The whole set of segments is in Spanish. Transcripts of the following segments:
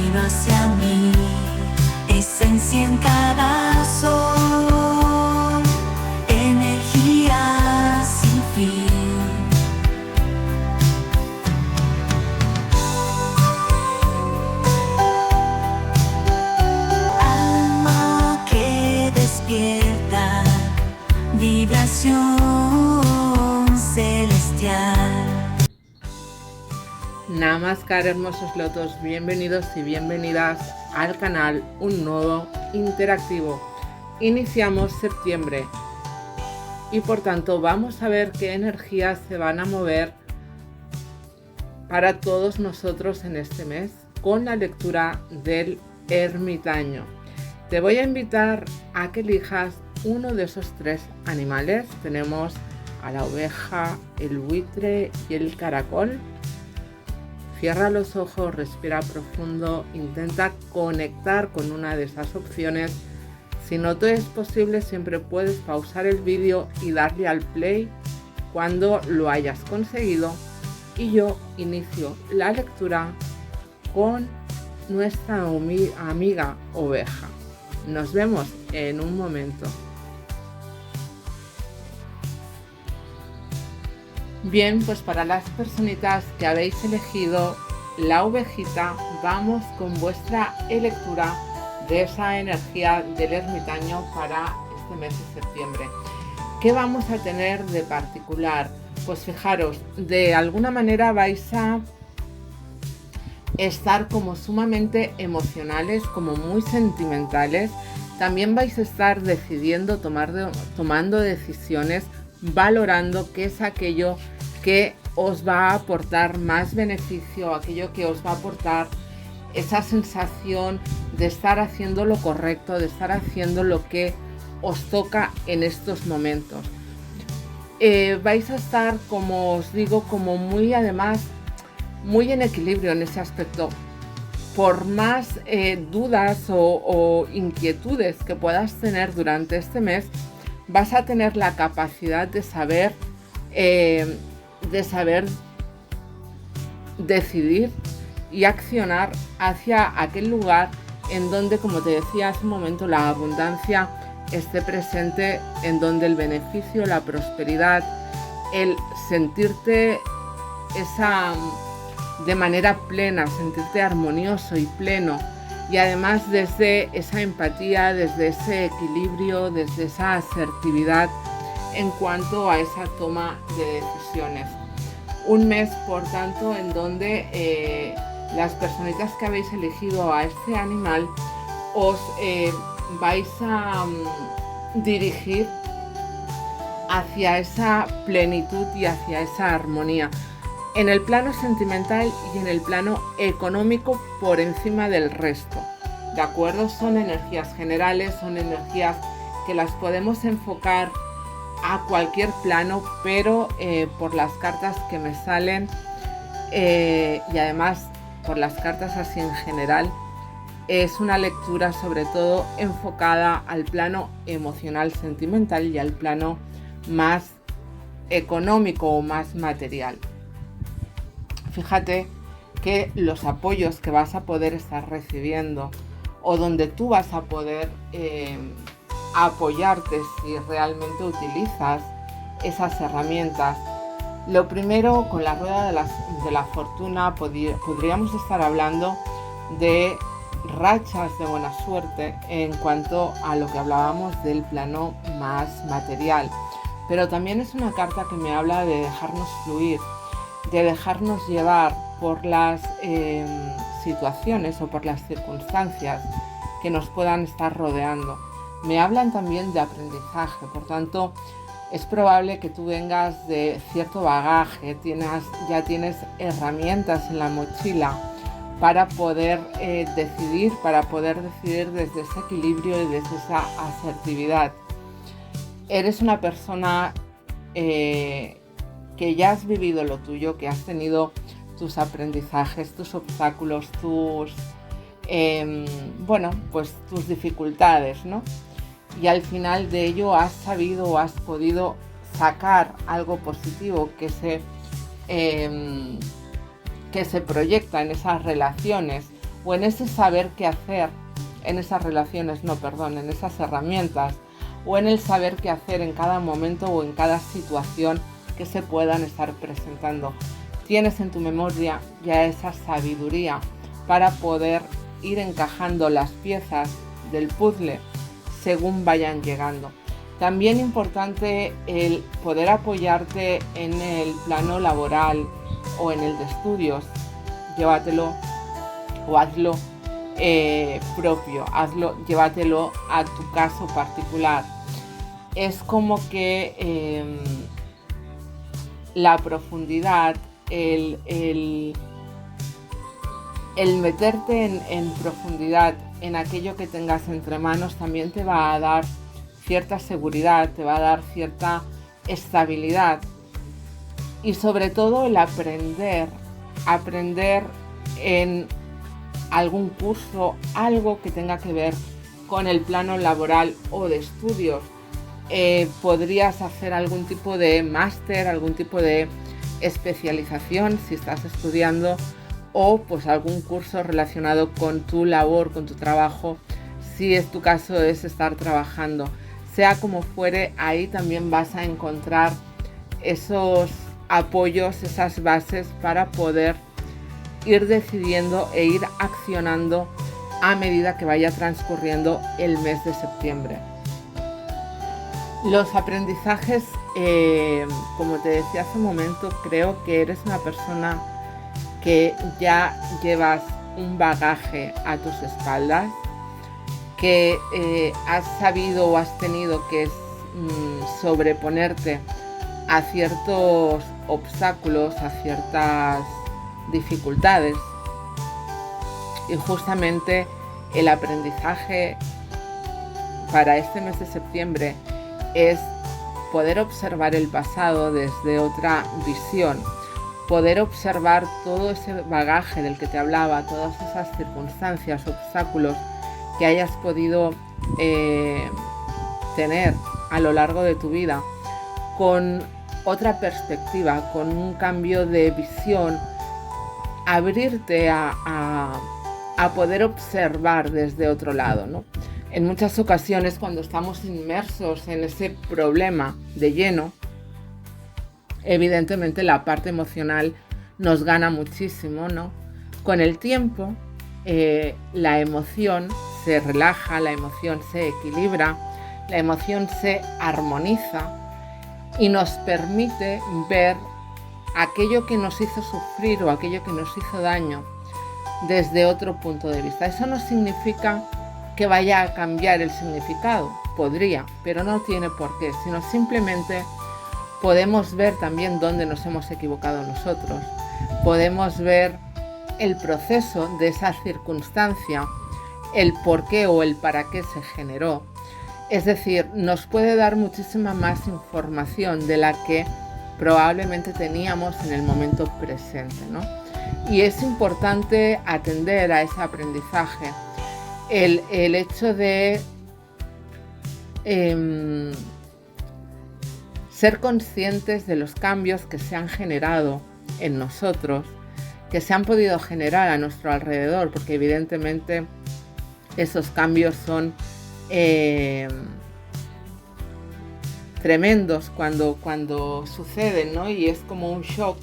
camino hacia mí, esencia en cada sol, energía sin fin. Alma que despierta, vibración celestial. Namaskar, hermosos lotos, bienvenidos y bienvenidas al canal Un Nodo Interactivo. Iniciamos septiembre y por tanto vamos a ver qué energías se van a mover para todos nosotros en este mes con la lectura del ermitaño. Te voy a invitar a que elijas uno de esos tres animales. Tenemos a la oveja, el buitre y el caracol. Cierra los ojos, respira profundo, intenta conectar con una de esas opciones. Si no te es posible, siempre puedes pausar el vídeo y darle al play cuando lo hayas conseguido. Y yo inicio la lectura con nuestra amiga oveja. Nos vemos en un momento. Bien, pues para las personitas que habéis elegido la ovejita, vamos con vuestra lectura de esa energía del ermitaño para este mes de septiembre. ¿Qué vamos a tener de particular? Pues fijaros, de alguna manera vais a estar como sumamente emocionales, como muy sentimentales. También vais a estar decidiendo, tomando decisiones, valorando qué es aquello que os va a aportar más beneficio, aquello que os va a aportar esa sensación de estar haciendo lo correcto, de estar haciendo lo que os toca en estos momentos. Vais a estar, como os digo, como muy además, muy en equilibrio en ese aspecto. Por más dudas o inquietudes que puedas tener durante este mes, vas a tener la capacidad de saber decidir y accionar hacia aquel lugar en donde, como te decía hace un momento, la abundancia esté presente, en donde el beneficio, la prosperidad, el sentirte de manera plena, sentirte armonioso y pleno, y además desde esa empatía, desde ese equilibrio, desde esa asertividad en cuanto a esa toma de decisiones. Un mes, por tanto, en donde las personitas que habéis elegido a este animal os vais a dirigir hacia esa plenitud y hacia esa armonía, en el plano sentimental y en el plano económico por encima del resto. ¿De acuerdo? Son energías generales, son energías que las podemos enfocar a cualquier plano, pero por las cartas que me salen y además por las cartas así en general, es una lectura sobre todo enfocada al plano emocional, sentimental y al plano más económico o más material. Fíjate que los apoyos que vas a poder estar recibiendo o donde tú vas a poder apoyarte si realmente utilizas esas herramientas. Lo primero, con la rueda de la fortuna podríamos estar hablando de rachas de buena suerte en cuanto a lo que hablábamos del plano más material, pero también es una carta que me habla de dejarnos fluir, de dejarnos llevar por las situaciones o por las circunstancias que nos puedan estar rodeando. Me hablan también de aprendizaje, por tanto es probable que tú vengas de cierto bagaje, ya tienes herramientas en la mochila para poder decidir desde ese equilibrio y desde esa asertividad. Eres una persona que ya has vivido lo tuyo, que has tenido tus aprendizajes, tus obstáculos, tus dificultades, ¿no? Y al final de ello has sabido o has podido sacar algo positivo que se proyecta en esas relaciones o en ese saber qué hacer, en esas relaciones, en esas herramientas, o en el saber qué hacer en cada momento o en cada situación que se puedan estar presentando. Tienes en tu memoria ya esa sabiduría para poder ir encajando las piezas del puzzle según vayan llegando. También importante el poder apoyarte en el plano laboral o en el de estudios. Llévatelo o hazlo propio, llévatelo a tu caso particular. Es como que la profundidad, el meterte en profundidad en aquello que tengas entre manos también te va a dar cierta seguridad, te va a dar cierta estabilidad y sobre todo el aprender en algún curso, algo que tenga que ver con el plano laboral o de estudios. Podrías hacer algún tipo de máster, algún tipo de especialización si estás estudiando, o pues algún curso relacionado con tu labor, con tu trabajo, si es tu caso es estar trabajando. Sea como fuere, ahí también vas a encontrar esos apoyos, esas bases para poder ir decidiendo e ir accionando a medida que vaya transcurriendo el mes de septiembre. Los aprendizajes, como te decía hace un momento, creo que eres una persona que ya llevas un bagaje a tus espaldas, que has sabido o has tenido que sobreponerte a ciertos obstáculos, a ciertas dificultades, y justamente el aprendizaje para este mes de septiembre es poder observar el pasado desde otra visión, poder observar todo ese bagaje del que te hablaba, todas esas circunstancias, obstáculos que hayas podido tener a lo largo de tu vida, con otra perspectiva, con un cambio de visión, abrirte a poder observar desde otro lado, ¿no? En muchas ocasiones, cuando estamos inmersos en ese problema de lleno, evidentemente la parte emocional nos gana muchísimo, ¿no? Con el tiempo, la emoción se relaja, la emoción se equilibra, la emoción se armoniza y nos permite ver aquello que nos hizo sufrir o aquello que nos hizo daño desde otro punto de vista. Eso no significa que vaya a cambiar el significado, podría, pero no tiene por qué, sino simplemente podemos ver también dónde nos hemos equivocado nosotros, podemos ver el proceso de esa circunstancia, el por qué o el para qué se generó. Es decir, nos puede dar muchísima más información de la que probablemente teníamos en el momento presente, ¿no? Y es importante atender a ese aprendizaje. El hecho de ser conscientes de los cambios que se han generado en nosotros, que se han podido generar a nuestro alrededor, porque evidentemente esos cambios son tremendos cuando suceden, ¿no? Y es como un shock,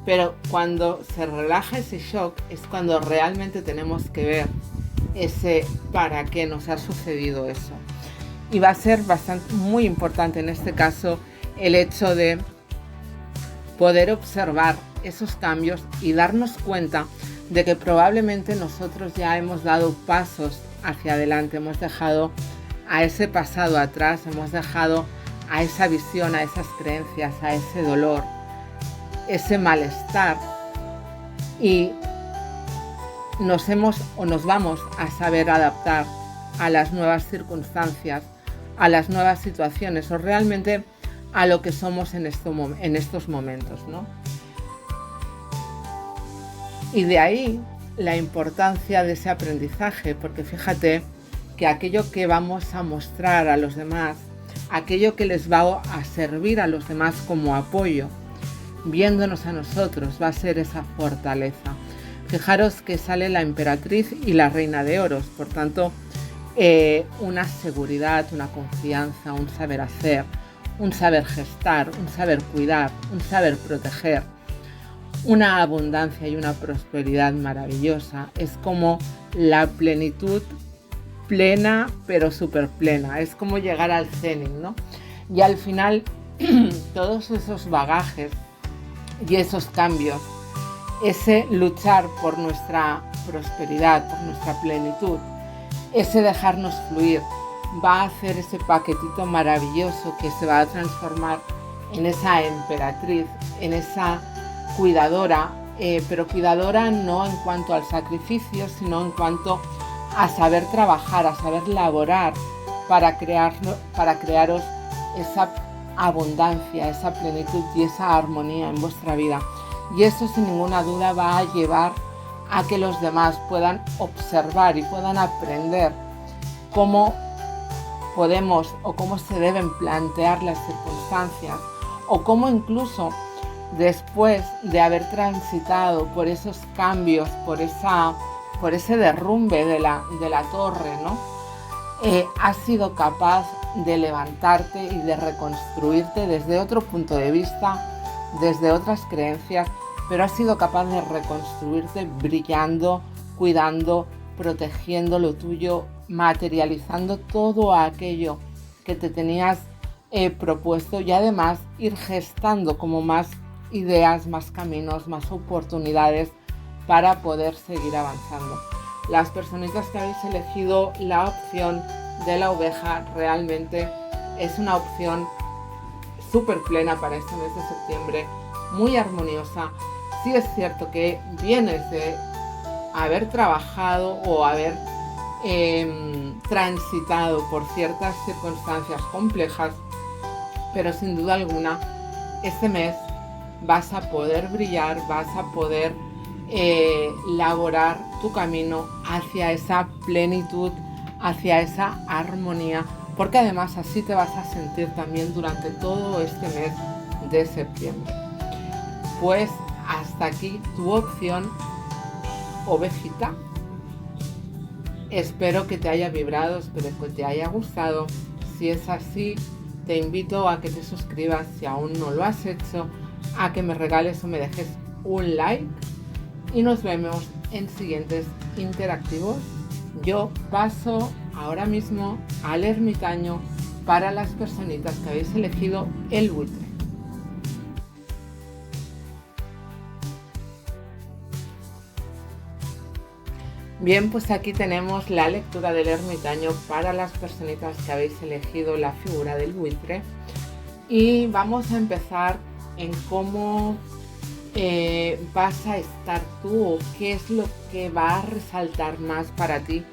pero cuando se relaja ese shock es cuando realmente tenemos que ver ese para qué nos ha sucedido eso. Y va a ser muy importante en este caso el hecho de poder observar esos cambios y darnos cuenta de que probablemente nosotros ya hemos dado pasos hacia adelante, hemos dejado a ese pasado atrás, hemos dejado a esa visión, a esas creencias, a ese dolor, ese malestar, y nos vamos a saber adaptar a las nuevas circunstancias, a las nuevas situaciones o realmente a lo que somos en estos momentos, ¿no? Y de ahí la importancia de ese aprendizaje, porque fíjate que aquello que vamos a mostrar a los demás, aquello que les va a servir a los demás como apoyo, viéndonos a nosotros, va a ser esa fortaleza. Fijaros que sale la emperatriz y la reina de oros, por tanto, una seguridad, una confianza, un saber hacer, un saber gestar, un saber cuidar, un saber proteger, una abundancia y una prosperidad maravillosa. Es como la plenitud plena, pero súper plena. Es como llegar al cenit, ¿no? Y al final, todos esos bagajes y esos cambios, ese luchar por nuestra prosperidad, por nuestra plenitud, ese dejarnos fluir, va a hacer ese paquetito maravilloso que se va a transformar en esa emperatriz, en esa cuidadora, pero cuidadora no en cuanto al sacrificio, sino en cuanto a saber trabajar, a saber laborar para crearos esa abundancia, esa plenitud y esa armonía en vuestra vida. Y eso sin ninguna duda va a llevar a que los demás puedan observar y puedan aprender cómo podemos o cómo se deben plantear las circunstancias, o cómo incluso después de haber transitado por esos cambios, por ese derrumbe de la torre, ¿no? Has sido capaz de levantarte y de reconstruirte desde otro punto de vista, desde otras creencias, pero has sido capaz de reconstruirte brillando, cuidando, protegiendo lo tuyo, materializando todo aquello que te tenías propuesto, y además ir gestando como más ideas, más caminos, más oportunidades para poder seguir avanzando. Las personitas que habéis elegido la opción de la oveja realmente es una opción súper plena para este mes de septiembre, muy armoniosa. Sí es cierto que vienes de haber trabajado o haber transitado por ciertas circunstancias complejas, pero sin duda alguna este mes vas a poder brillar, vas a poder laborar tu camino hacia esa plenitud, hacia esa armonía, porque además así te vas a sentir también durante todo este mes de septiembre. Pues hasta aquí tu opción, ovejita. Espero que te haya vibrado, espero que te haya gustado. Si es así, te invito a que te suscribas si aún no lo has hecho, a que me regales o me dejes un like, y nos vemos en siguientes interactivos. Yo paso ahora mismo al ermitaño para las personitas que habéis elegido el buitre. Bien, pues aquí tenemos la lectura del ermitaño para las personitas que habéis elegido la figura del buitre, y vamos a empezar en cómo vas a estar tú, o qué es lo que va a resaltar más para ti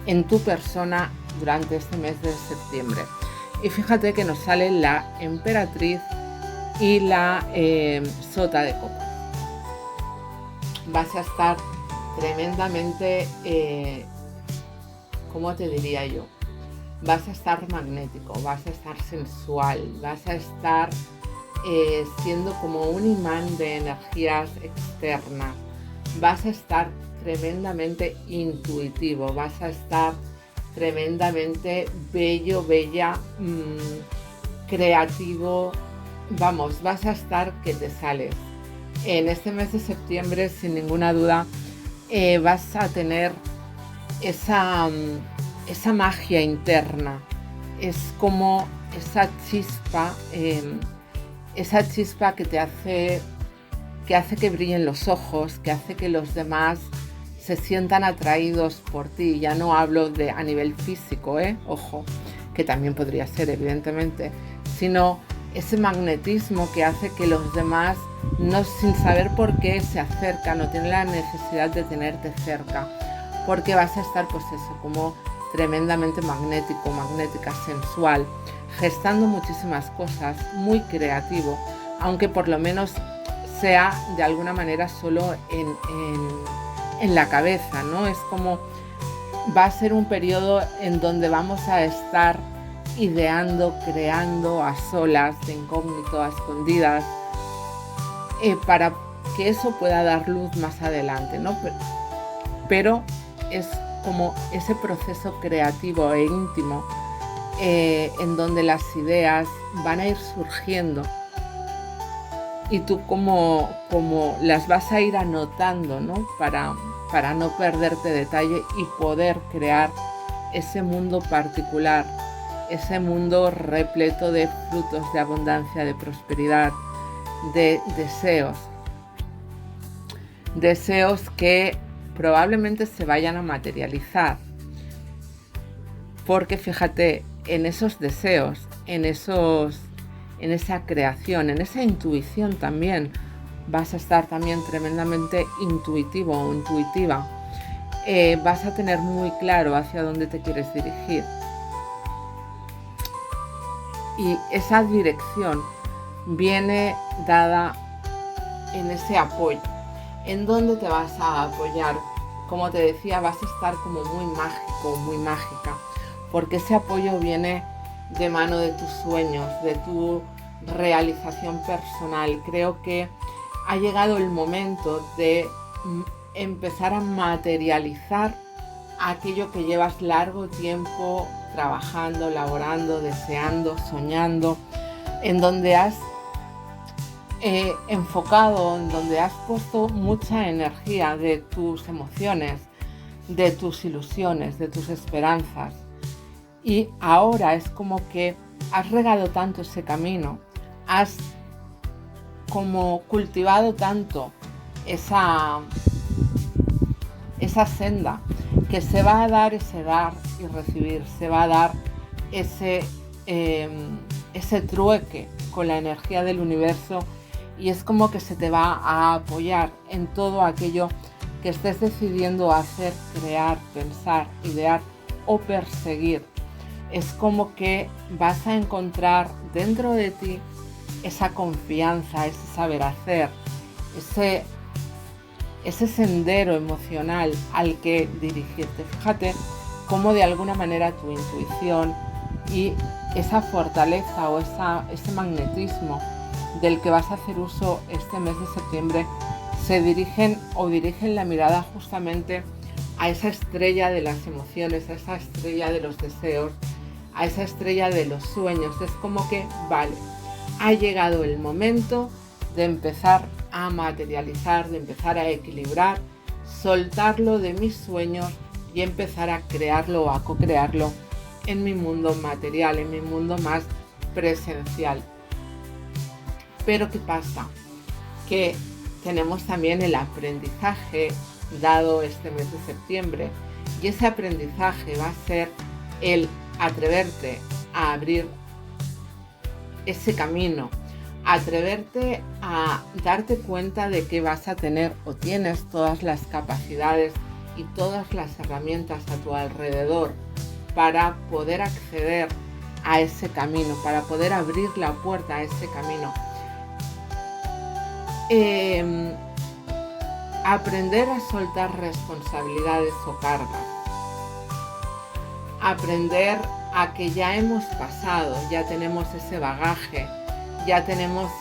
en tu persona durante este mes de septiembre. Y fíjate que nos sale la emperatriz y la sota de copas. Vas a estar tremendamente, ¿cómo te diría yo? Vas a estar magnético, vas a estar sensual, vas a estar siendo como un imán de energías externas, vas a estar tremendamente intuitivo, vas a estar tremendamente bello, bella, creativo, vamos, vas a estar que te sales. En este mes de septiembre, sin ninguna duda, vas a tener esa magia interna. Es como esa chispa que te hace que brillen los ojos, que hace que los demás se sientan atraídos por ti. Ya no hablo de a nivel físico, ojo, que también podría ser evidentemente, sino ese magnetismo que hace que los demás, no, sin saber por qué, se acercan o tienen la necesidad de tenerte cerca, porque vas a estar, pues eso, como tremendamente magnético, magnética, sensual, gestando muchísimas cosas, muy creativo, aunque por lo menos sea de alguna manera solo en la cabeza, ¿no? Es como, va a ser un periodo en donde vamos a estar ideando, creando a solas, de incógnito, a escondidas, para que eso pueda dar luz más adelante, ¿no? Pero es como ese proceso creativo e íntimo en donde las ideas van a ir surgiendo y tú como las vas a ir anotando, ¿no? Para no perderte detalle y poder crear ese mundo particular, ese mundo repleto de frutos, de abundancia, de prosperidad, de deseos que probablemente se vayan a materializar, porque fíjate, en esos deseos, en esa creación, en esa intuición también, vas a estar también tremendamente intuitivo o intuitiva. Vas a tener muy claro hacia dónde te quieres dirigir. Y esa dirección viene dada en ese apoyo. ¿En dónde te vas a apoyar? Como te decía, vas a estar como muy mágico, muy mágica, porque ese apoyo viene de mano de tus sueños, de tu realización personal. Creo que ha llegado el momento de empezar a materializar aquello que llevas largo tiempo trabajando, laborando, deseando, soñando, en donde has enfocado, en donde has puesto mucha energía de tus emociones, de tus ilusiones, de tus esperanzas. Y ahora es como que has regado tanto ese camino, has como cultivado tanto esa senda, que se va a dar ese dar y recibir, se va a dar ese trueque con la energía del universo, y es como que se te va a apoyar en todo aquello que estés decidiendo hacer, crear, pensar, idear o perseguir. Es como que vas a encontrar dentro de ti esa confianza, ese saber hacer, ese sendero emocional al que dirigirte. Fíjate cómo de alguna manera tu intuición y esa fortaleza o ese magnetismo del que vas a hacer uso este mes de septiembre se dirigen la mirada justamente a esa estrella de las emociones, a esa estrella de los deseos, a esa estrella de los sueños. Es como que, vale, ha llegado el momento de empezar a materializar, de empezar a equilibrar, soltarlo de mis sueños y empezar a crearlo o a co-crearlo en mi mundo material, en mi mundo más presencial. Pero ¿qué pasa? Que tenemos también el aprendizaje dado este mes de septiembre, y ese aprendizaje va a ser el atreverte a abrir ese camino, atreverte a darte cuenta de que vas a tener o tienes todas las capacidades y todas las herramientas a tu alrededor para poder acceder a ese camino, para poder abrir la puerta a ese camino. Aprender a soltar responsabilidades o cargas. Aprender a que ya hemos pasado, ya tenemos ese bagaje, ya tenemos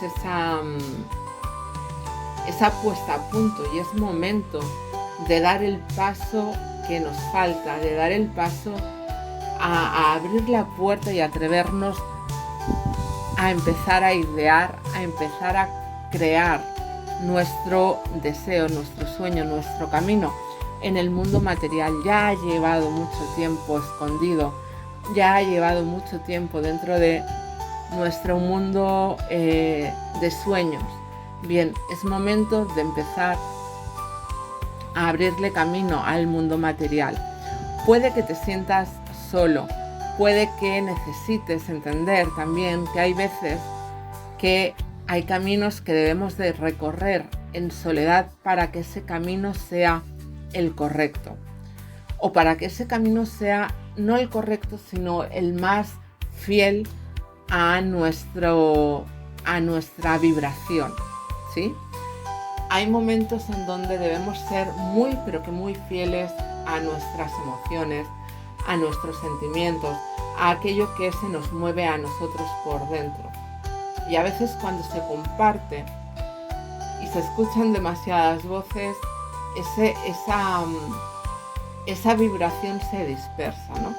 esa puesta a punto, y es momento de dar el paso que nos falta, de dar el paso a abrir la puerta y atrevernos a empezar a idear, a empezar a crear nuestro deseo, nuestro sueño, nuestro camino en el mundo material. Ya ha llevado mucho tiempo escondido, ya ha llevado mucho tiempo dentro de nuestro mundo de sueños. Bien, es momento de empezar a abrirle camino al mundo material. Puede que te sientas solo, puede que necesites entender también que hay veces que hay caminos que debemos de recorrer en soledad para que ese camino sea el correcto, o para que ese camino sea no el correcto, sino el más fiel a nuestra vibración, ¿sí? Hay momentos en donde debemos ser muy, pero que muy fieles a nuestras emociones, a nuestros sentimientos, a aquello que se nos mueve a nosotros por dentro. Y a veces cuando se comparte y se escuchan demasiadas voces, esa vibración se dispersa, ¿no?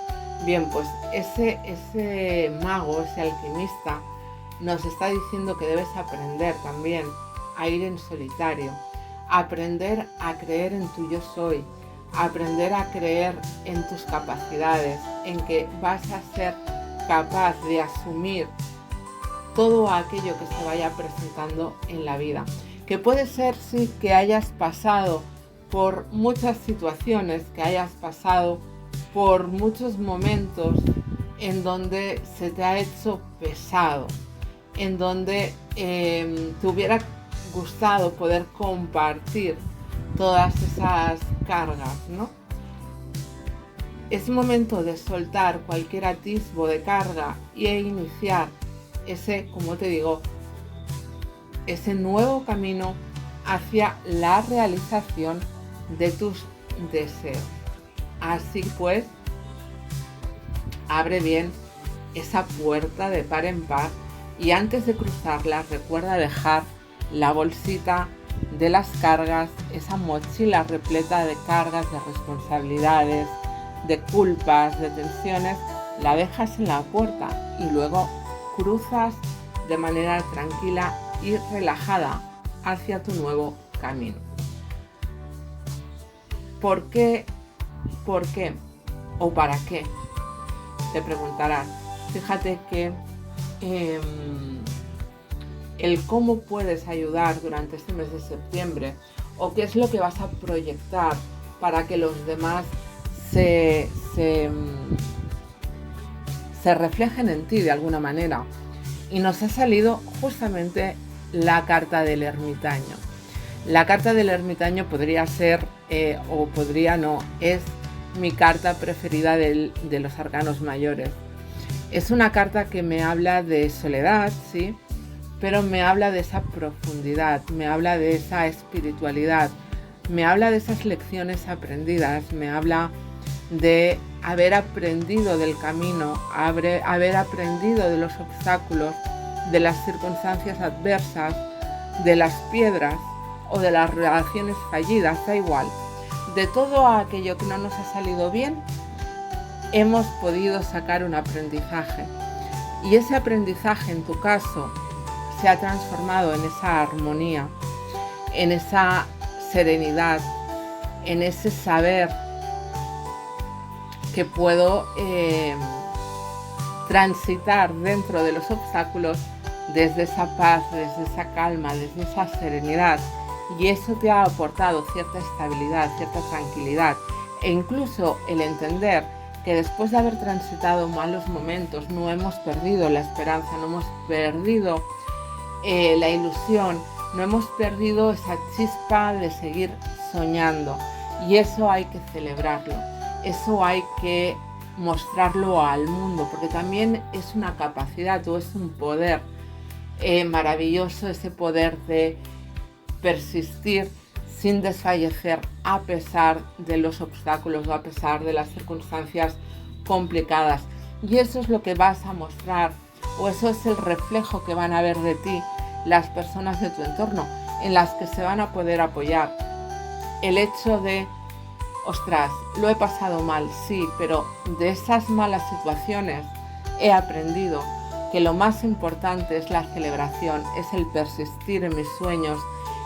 Bien, pues ese mago, ese alquimista, nos está diciendo que debes aprender también a ir en solitario, aprender a creer en tu yo soy, aprender a creer en tus capacidades, en que vas a ser capaz de asumir todo aquello que se vaya presentando en la vida. Que puede ser, sí, que hayas pasado por muchas situaciones, que hayas pasado por muchos momentos en donde se te ha hecho pesado, en donde te hubiera gustado poder compartir todas esas cargas, ¿no? Es momento de soltar cualquier atisbo de carga e iniciar ese, como te digo, ese nuevo camino hacia la realización de tus deseos. Así pues, abre bien esa puerta de par en par y antes de cruzarla recuerda dejar la bolsita de las cargas, esa mochila repleta de cargas, de responsabilidades, de culpas, de tensiones, la dejas en la puerta y luego cruzas de manera tranquila y relajada hacia tu nuevo camino. ¿Por qué? ¿Por qué? ¿O para qué? Te preguntarás. Fíjate que el cómo puedes ayudar durante este mes de septiembre o qué es lo que vas a proyectar para que los demás se reflejen en ti de alguna manera. Y nos ha salido justamente la carta del ermitaño. La carta del ermitaño podría ser, o podría no, es mi carta preferida de los arcanos mayores. Es una carta que me habla de soledad, sí, pero me habla de esa profundidad, me habla de esa espiritualidad, me habla de esas lecciones aprendidas, me habla de haber aprendido del camino, haber aprendido de los obstáculos, de las circunstancias adversas, de las piedras o de las relaciones fallidas, da igual. De todo aquello que no nos ha salido bien, hemos podido sacar un aprendizaje. Y ese aprendizaje, en tu caso, se ha transformado en esa armonía, en esa serenidad, en ese saber que puedo transitar dentro de los obstáculos desde esa paz, desde esa calma, desde esa serenidad. Y eso te ha aportado cierta estabilidad, cierta tranquilidad e incluso el entender que después de haber transitado malos momentos no hemos perdido la esperanza, no hemos perdido la ilusión, no hemos perdido esa chispa de seguir soñando. Y eso hay que celebrarlo, eso hay que mostrarlo al mundo, porque también es una capacidad o es un poder maravilloso, ese poder de persistir sin desfallecer a pesar de los obstáculos o a pesar de las circunstancias complicadas. Y eso es lo que vas a mostrar, o eso es el reflejo que van a ver de ti las personas de tu entorno, en las que se van a poder apoyar. El hecho de, ostras, lo he pasado mal, sí, pero de esas malas situaciones he aprendido que lo más importante es la celebración, es el persistir en mis sueños,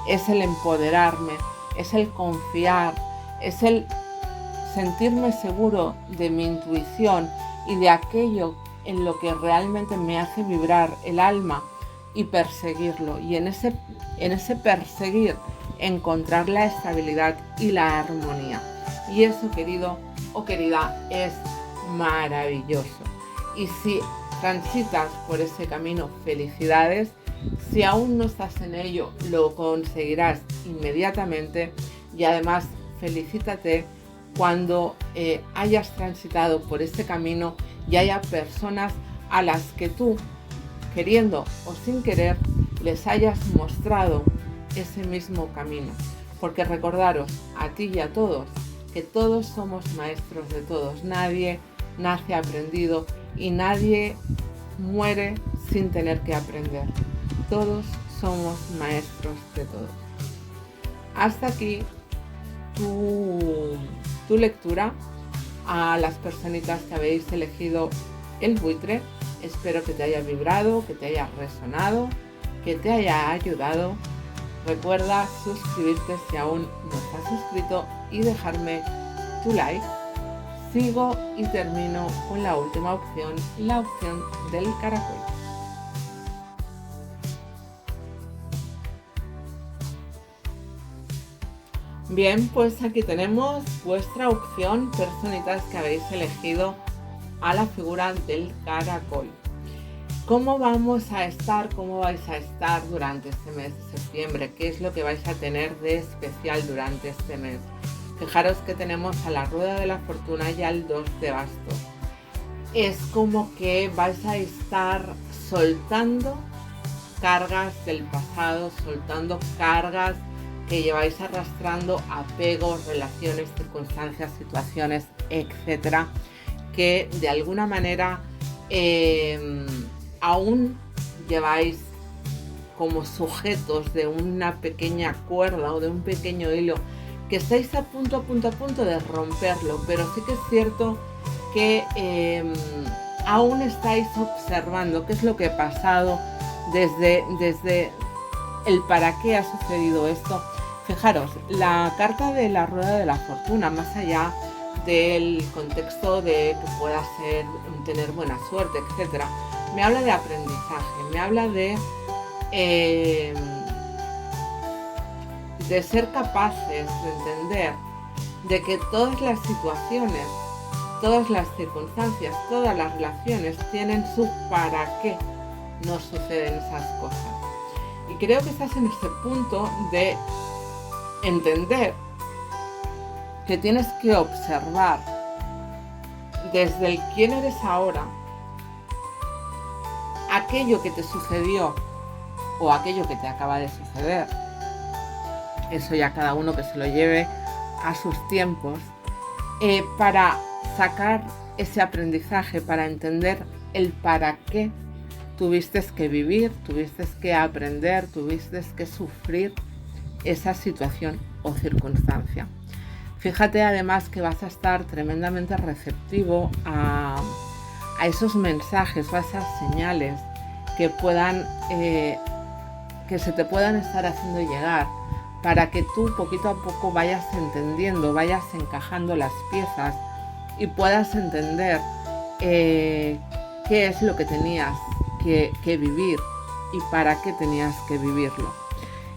es el empoderarme, es el confiar, es el sentirme seguro de mi intuición y de aquello en lo que realmente me hace vibrar el alma y perseguirlo. Y en ese perseguir encontrar la estabilidad y la armonía. Y eso, querido o querida, es maravilloso. Y si transitas por ese camino, felicidades. Si aún no estás en ello, lo conseguirás inmediatamente. Y además, felicítate cuando hayas transitado por este camino y haya personas a las que tú, queriendo o sin querer, les hayas mostrado ese mismo camino. Porque recordaros, a ti y a todos, que todos somos maestros de todos. Nadie nace aprendido y nadie muere sin tener que aprender. Todos somos maestros de todos. hasta aquí tu lectura a las personitas que habéis elegido el buitre. Espero que te haya vibrado, que te haya resonado, que te haya ayudado. Recuerda suscribirte si aún no estás suscrito y dejarme tu like. Sigo y termino con la última opción, la opción del caracol. Bien, pues aquí tenemos vuestra opción, personitas que habéis elegido a la figura del caracol. ¿Cómo vamos a estar? ¿Cómo vais a estar durante este mes de septiembre? ¿Qué es lo que vais a tener de especial durante este mes? Fijaros que tenemos a la rueda de la fortuna y al 2 de bastos. Es como que vais a estar soltando cargas del pasado, soltando cargas que lleváis arrastrando, apegos, relaciones, circunstancias, situaciones, etcétera, que de alguna manera aún lleváis como sujetos de una pequeña cuerda o de un pequeño hilo, que estáis a punto de romperlo, pero sí que es cierto que aún estáis observando qué es lo que ha pasado desde el para qué ha sucedido esto. Fijaros, la carta de la rueda de la fortuna, más allá del contexto de que pueda ser tener buena suerte, etcétera, me habla de aprendizaje, me habla de ser capaces de entender de que todas las situaciones, todas las circunstancias, todas las relaciones tienen su para qué nos suceden esas cosas. Y creo que estás en este punto de entender que tienes que observar desde el quién eres ahora aquello que te sucedió o aquello que te acaba de suceder. Eso ya cada uno que se lo lleve a sus tiempos, para sacar ese aprendizaje, para entender el para qué tuviste que vivir, tuviste que aprender, tuviste que sufrir esa situación o circunstancia. Fíjate además que vas a estar tremendamente receptivo a esos mensajes o a esas señales que se te puedan estar haciendo llegar, para que tú poquito a poco vayas entendiendo, vayas encajando las piezas y puedas entender qué es lo que tenías que vivir y para qué tenías que vivirlo.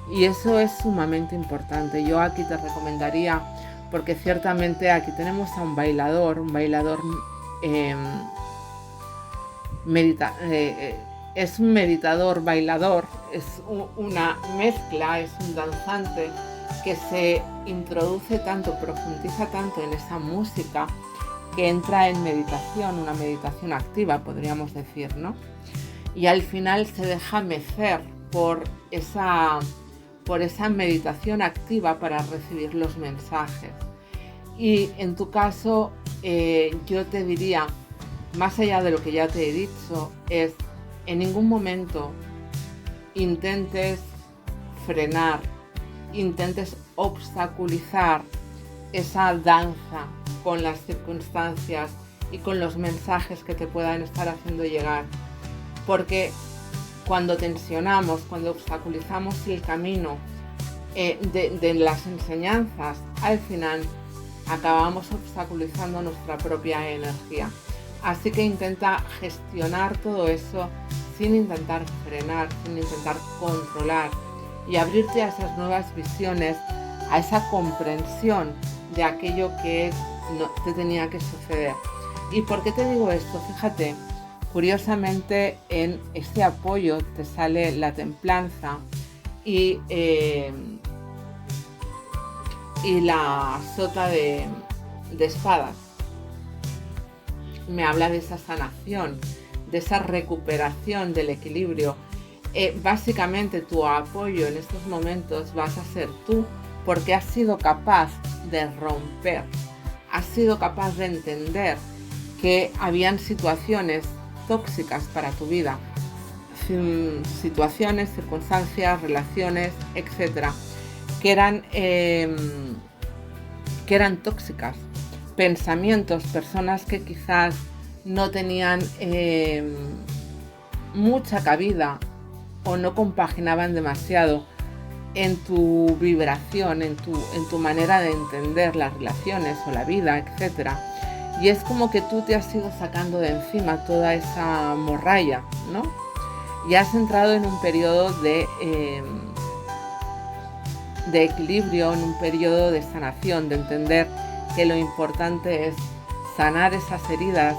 Y eso es sumamente importante. Yo aquí te recomendaría, porque ciertamente aquí tenemos a un bailador es un meditador bailador, es una mezcla, es un danzante que se introduce tanto, profundiza tanto en esa música que entra en meditación, una meditación activa, podríamos decir, ¿no? Y al final se deja mecer por esa meditación activa para recibir los mensajes. Y en tu caso, yo te diría, más allá de lo que ya te he dicho, es en ningún momento intentes frenar, intentes obstaculizar esa danza con las circunstancias y con los mensajes que te puedan estar haciendo llegar. Porque cuando tensionamos, cuando obstaculizamos el camino de las enseñanzas, al final acabamos obstaculizando nuestra propia energía. Así que intenta gestionar todo eso sin intentar frenar, sin intentar controlar, y abrirte a esas nuevas visiones, a esa comprensión de aquello que no te tenía que suceder. ¿Y por qué te digo esto? Fíjate, curiosamente en este apoyo te sale la templanza y la sota de espadas. Me habla de esa sanación, de esa recuperación del equilibrio. Básicamente tu apoyo en estos momentos vas a ser tú, porque has sido capaz de romper, has sido capaz de entender que habían situaciones tóxicas para tu vida, situaciones, circunstancias, relaciones, etcétera, que eran tóxicas, pensamientos, personas que quizás no tenían mucha cabida o no compaginaban demasiado en tu vibración, en tu manera de entender las relaciones o la vida, etc. Y es como que tú te has ido sacando de encima toda esa morralla, ¿no? Y has entrado en un periodo de equilibrio, en un periodo de sanación, de entender que lo importante es sanar esas heridas,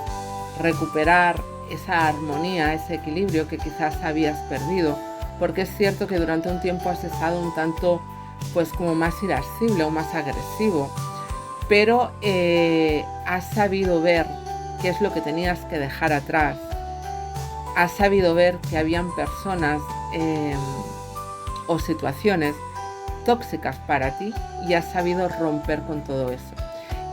recuperar esa armonía, ese equilibrio que quizás habías perdido, porque es cierto que durante un tiempo has estado un tanto pues como más irascible o más agresivo, pero has sabido ver qué es lo que tenías que dejar atrás, has sabido ver que habían personas o situaciones tóxicas para ti y has sabido romper con todo eso.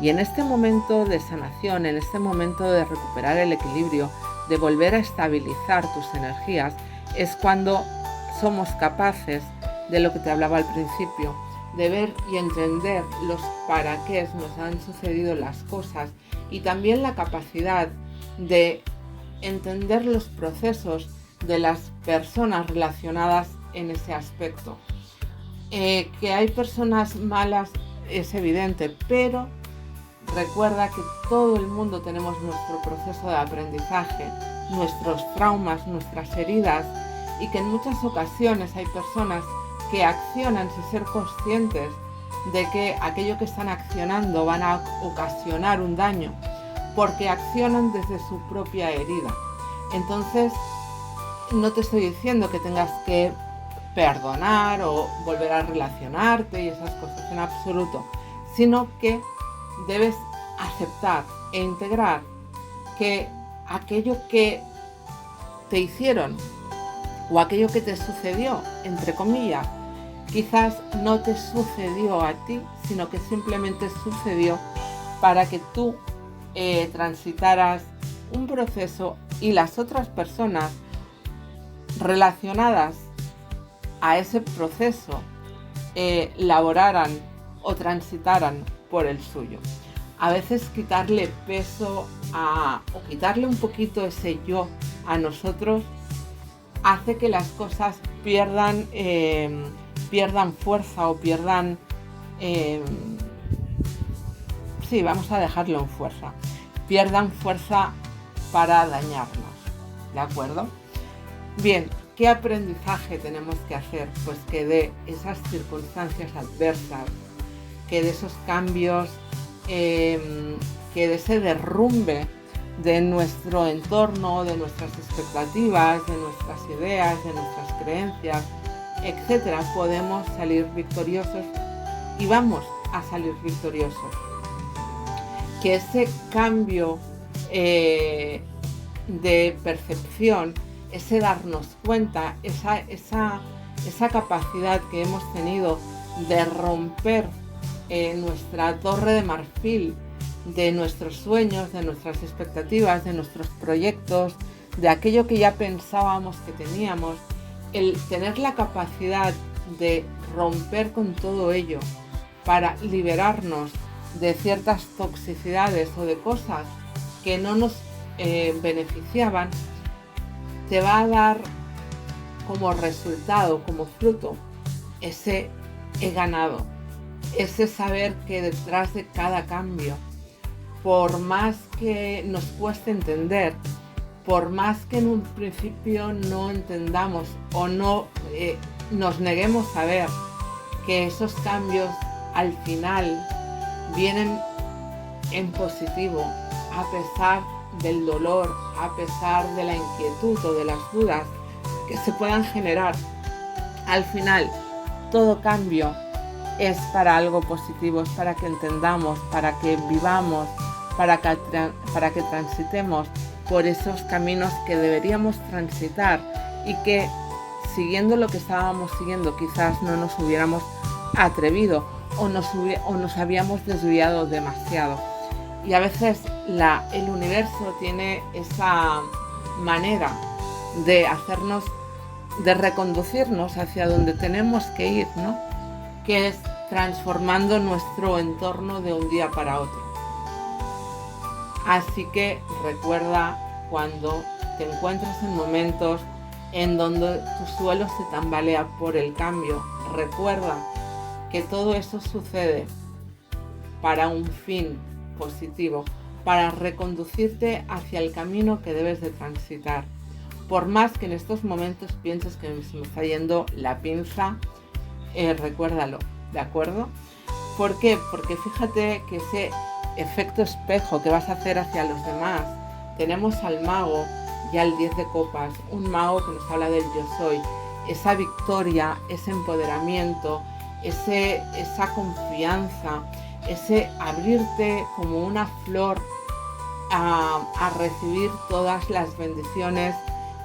Y en este momento de sanación, en este momento de recuperar el equilibrio, de volver a estabilizar tus energías, es cuando somos capaces de lo que te hablaba al principio, de ver y entender los para qué nos han sucedido las cosas y también la capacidad de entender los procesos de las personas relacionadas en ese aspecto. Que hay personas malas es evidente, pero recuerda que todo el mundo tenemos nuestro proceso de aprendizaje, nuestros traumas, nuestras heridas, y que en muchas ocasiones hay personas que accionan sin ser conscientes de que aquello que están accionando van a ocasionar un daño, porque accionan desde su propia herida. Entonces, no te estoy diciendo que tengas que perdonar o volver a relacionarte y esas cosas en absoluto, sino que debes aceptar e integrar que aquello que te hicieron o aquello que te sucedió, entre comillas, quizás no te sucedió a ti, sino que simplemente sucedió para que tú transitaras un proceso y las otras personas relacionadas a ese proceso laboraran o transitaran por el suyo. A veces quitarle peso o quitarle un poquito ese yo a nosotros hace que las cosas pierdan fuerza o pierdan... sí, vamos a dejarlo en fuerza. Pierdan fuerza para dañarnos, ¿de acuerdo? Bien, ¿qué aprendizaje tenemos que hacer? Pues que de esas circunstancias adversas, que de esos cambios, que de ese derrumbe de nuestro entorno, de nuestras expectativas, de nuestras ideas, de nuestras creencias, etcétera, podemos salir victoriosos y vamos a salir victoriosos. Que ese cambio de percepción, ese darnos cuenta, esa capacidad que hemos tenido de romper nuestra torre de marfil, de nuestros sueños, de nuestras expectativas, de nuestros proyectos, de aquello que ya pensábamos que teníamos, el tener la capacidad de romper con todo ello para liberarnos de ciertas toxicidades o de cosas que no nos beneficiaban, te va a dar como resultado, como fruto, ese he ganado, ese saber que detrás de cada cambio, por más que nos cueste entender, por más que en un principio no entendamos o no nos neguemos a ver que esos cambios al final vienen en positivo, a pesar del dolor, a pesar de la inquietud o de las dudas que se puedan generar, al final todo cambio es para algo positivo, es para que entendamos, para que vivamos, para que transitemos por esos caminos que deberíamos transitar y que siguiendo lo que estábamos siguiendo quizás no nos hubiéramos atrevido o nos habíamos desviado demasiado. Y a veces el universo tiene esa manera de hacernos, de reconducirnos hacia donde tenemos que ir, ¿no? que es transformando nuestro entorno de un día para otro. Así que recuerda, cuando te encuentres en momentos en donde tu suelo se tambalea por el cambio, recuerda que todo eso sucede para un fin positivo, para reconducirte hacia el camino que debes de transitar. Por más que en estos momentos pienses que se me está yendo la pinza, recuérdalo, ¿de acuerdo? ¿Por qué? Porque fíjate que ese efecto espejo que vas a hacer hacia los demás, tenemos al mago y al 10 de copas, un mago que nos habla del yo soy, esa victoria, ese empoderamiento, esa confianza, ese abrirte como una flor a recibir todas las bendiciones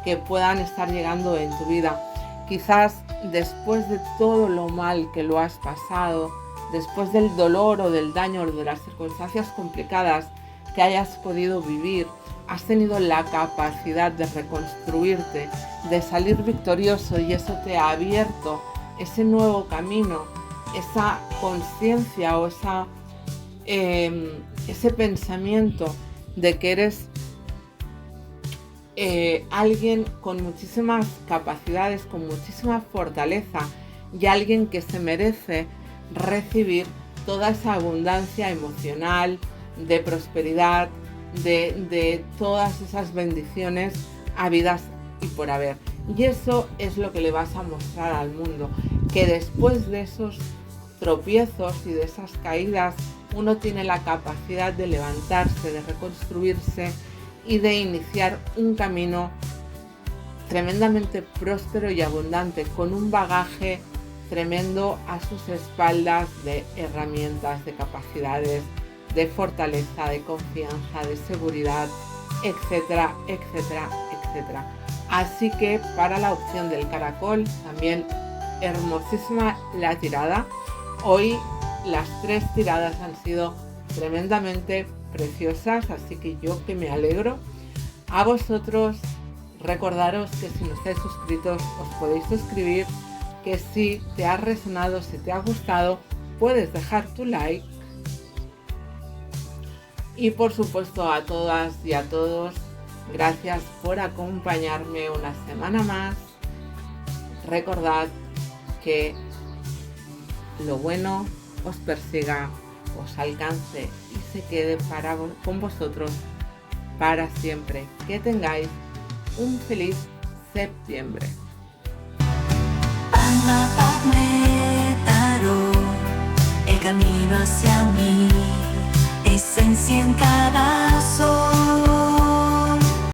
que puedan estar llegando en tu vida. Quizás después de todo lo mal que lo has pasado, después del dolor o del daño o de las circunstancias complicadas que hayas podido vivir, has tenido la capacidad de reconstruirte, de salir victorioso, y eso te ha abierto ese nuevo camino, esa conciencia o ese pensamiento de que eres alguien con muchísimas capacidades, con muchísima fortaleza, y alguien que se merece recibir toda esa abundancia emocional, de prosperidad, de todas esas bendiciones habidas y por haber. Y eso es lo que le vas a mostrar al mundo, que después de esos tropiezos y de esas caídas, uno tiene la capacidad de levantarse, de reconstruirse y de iniciar un camino tremendamente próspero y abundante, con un bagaje tremendo a sus espaldas de herramientas, de capacidades, de fortaleza, de confianza, de seguridad, etcétera, etcétera, etcétera. Así que para la opción del caracol, también hermosísima la tirada. Hoy las 3 tiradas han sido tremendamente preciosas, así que yo que me alegro. A vosotros, recordaros que si no estáis suscritos os podéis suscribir, que si te ha resonado, si te ha gustado, puedes dejar tu like. Y por supuesto, a todas y a todos, gracias por acompañarme una semana más. Recordad que lo bueno os persiga, os alcance y se quede con vosotros para siempre. Que tengáis un feliz septiembre. Alma Padme Tarot, el camino hacia mí, esencia en cada